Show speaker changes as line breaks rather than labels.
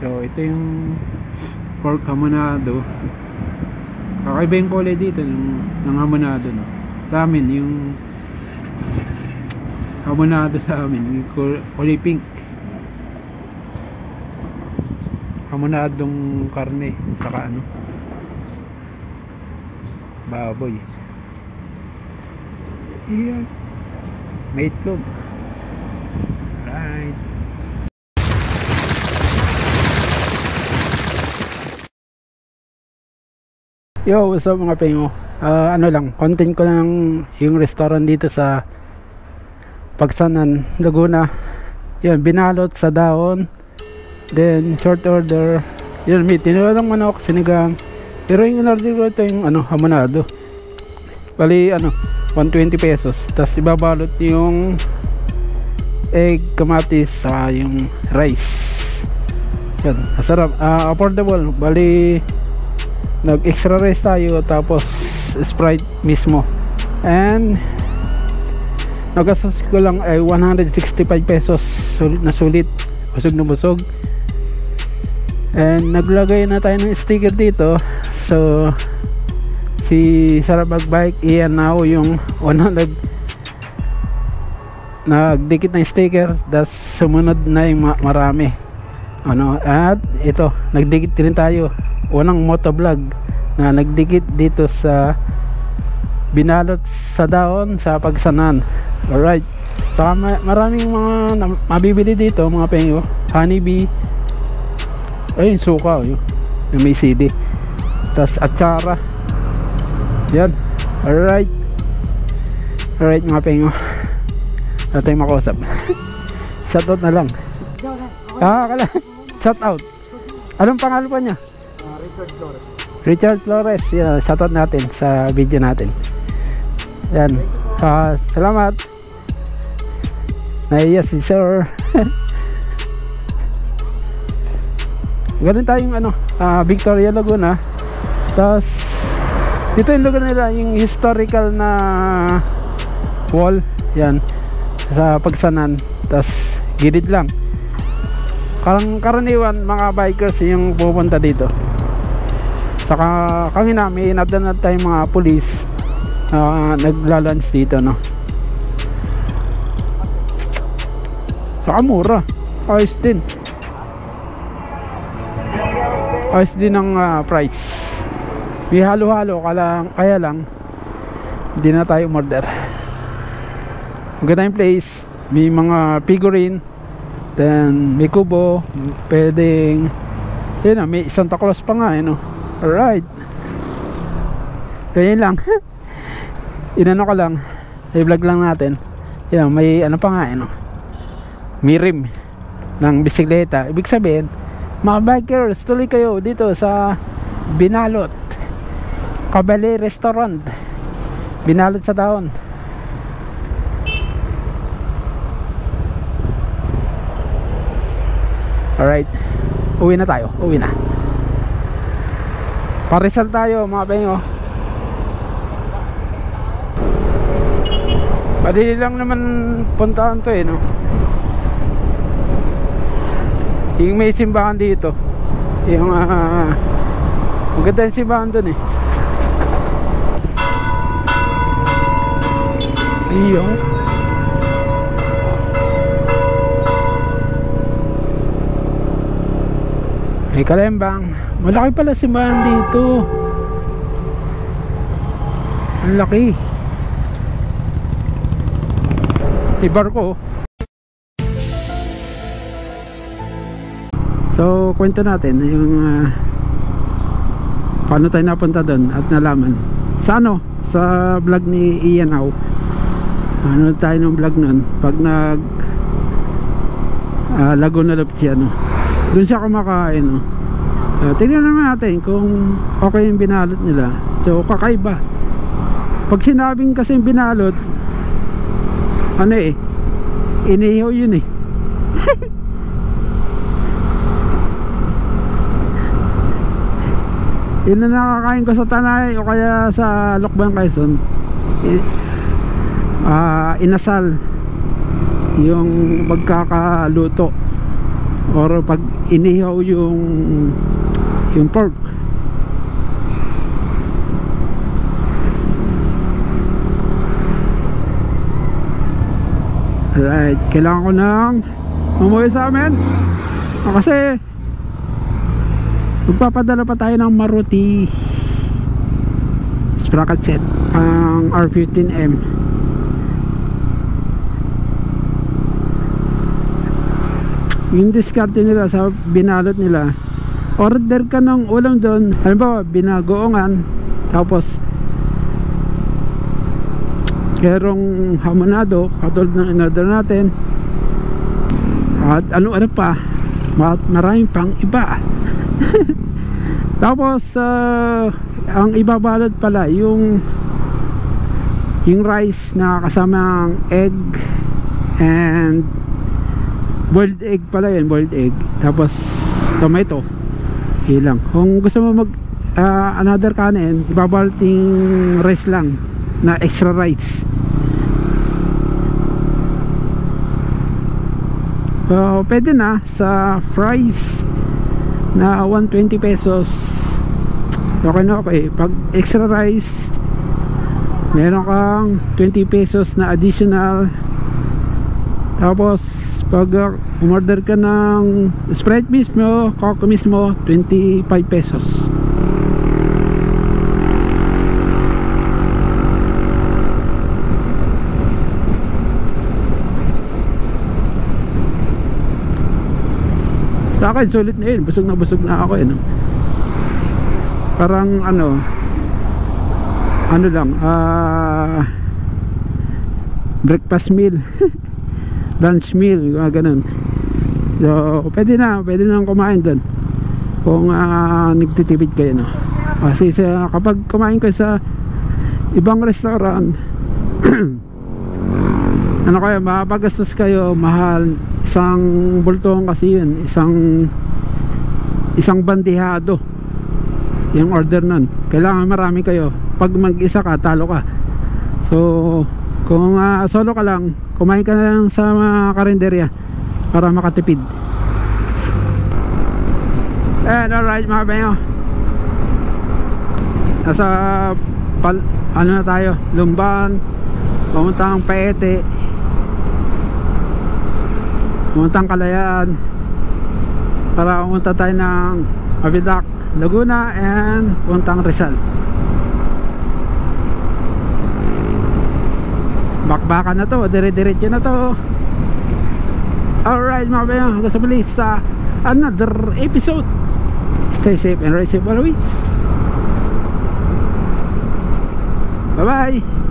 So ito yung pork hamonado. Kakaiba yung kulay dito ng hamonado, no? Sa amin yung hamonado sa amin yung kulay pink. Hamonadong karne saka ano, baboy. Iyan, may itlog. Right. Yo, what's up mga pengo? Ano lang, content ko lang yung restaurant dito sa Pagsanan, Laguna. Yan, binalot sa daon. Then, short order. Yan, may tinolang manok, sinigang. Pero yung in-order ko ito yung ano, hamonado. Bali, ano, 120 pesos. Tapos ibabalot yung egg, kamatis, sa yung rice. Yan, masarap. Affordable. Bali, nag extra rice tayo, tapos Sprite mismo, and nagastos ko lang ay 165 pesos. Sulit na sulit, busog na busog. And naglagay na tayo ng sticker dito. So si Sarabag Bike, iyan na yung nagdikit na sticker. Das sumunod na yung marami ano. At ito, nagdikit din tayo unang motovlog na nagdikit dito sa binalot sa daon sa Pagsanan. Alright, saka maraming mga mabibili dito mga pengo. Honeybee, ayun, suka yun, yung may CD, tas atsara yan. Alright mga pengo, wala tayong makausap. Shoutout na lang. Kala shoutout. Anong pangalan pa niya? Richard Flores. Yeah, shoutout natin sa video natin. Yan. Salamat. Naiya si sir. Ganun tayong ano, Victoria, Laguna. Tapos dito yung lugar nila, yung historical na wall. Yan, sa Pagsanan. Tapos gilid lang. Karaniwan mga bikers yung pupunta dito. Saka kanina may nadanad tayong mga pulis naglalunch dito, no? Saka mura, ayos din ang price. May halo-halo kaya lang hindi na tayo order. Maganda yung place, may mga figurine, then may kubo, pwedeng yun na, may Santa Claus pa nga, no? Alright, ganyan lang. Inano ko lang, i-vlog lang natin. Yan, may ano pa nga, no? May rim ng bisikleta. Ibig sabihin, mga bikers, tuloy kayo dito sa Binalot Kabale Restaurant, binalot sa daon. Alright, uwi na tayo, uwi na. Parisal tayo mga pengo. Madali lang naman puntahan to, no? Yung may simbahan dito, yung maganda yung simbahan dun, eh. Ayun, may Kalembang. Malaki pala simbahan dito. Ang laki. May barko. So kwento natin yung paano tayo napunta doon at nalaman sa ano, sa vlog ni Ian Au. Ano tayo ng vlog nun pag nag Laguna Loop siya, no? Doon siya kumakain, no? Tignan naman natin kung okay yung binalot nila. So kakaiba. Pag sinabing kasi binalot, ano eh, inihaw yun eh. Yun na nakakain ko sa Tanay o kaya sa Lokban, Quezon. Inasal yung pagkakaluto. or pag inihaw yung pork. Right, kailangan ko nang umuwi sa amin kasi magpapadala pa tayo ng Maruti sprocket set ang R15M. Yung diskarte nila sa binalot nila, order ka ng ulam doon, halimbawa binagoongan, tapos merong hamonado katulad ng in-order natin, at ano pa, maraming pang iba. Tapos ang ibabalot pala yung rice na kasamang egg and boiled egg pala yun, boiled egg, tapos tomato, ilang. Kung gusto mo mag another kanin, ibabalot yung rice lang na extra rice. Pwede na sa fries na 120 pesos. Okay na, okay. Pag extra rice, meron kang 20 pesos na additional. Tapos pag umorder ka ng Sprite mismo, Coke mismo, 25 pesos. Sa akin sulit na yun, busog na ako no? Parang ano lang, breakfast meal lunch meal, ganun. So pwede na kumain doon kung nagtitipid kayo, no? Kasi kapag kumain kayo sa ibang restaurant ano kaya, mapagastos kayo, mahal. Isang bultong kasi yun, isang bandihado yung order nun. Kailangan marami kayo. Pag mag-isa ka, talo ka. So kung solo ka lang, kumain ka na lang sa mga karinderya para makatipid. And alright mga bayo, nasa ano na tayo, Lumban, pamuntang Paete, pamuntang Kalayaan, para pumunta tayo ng Abidac, Laguna, and puntang Rizal. Bakbakan na to, dire-diretso na to. Alright mga bayo, hanggang sa muli sa another episode. Stay safe and ride safe always. Bye bye.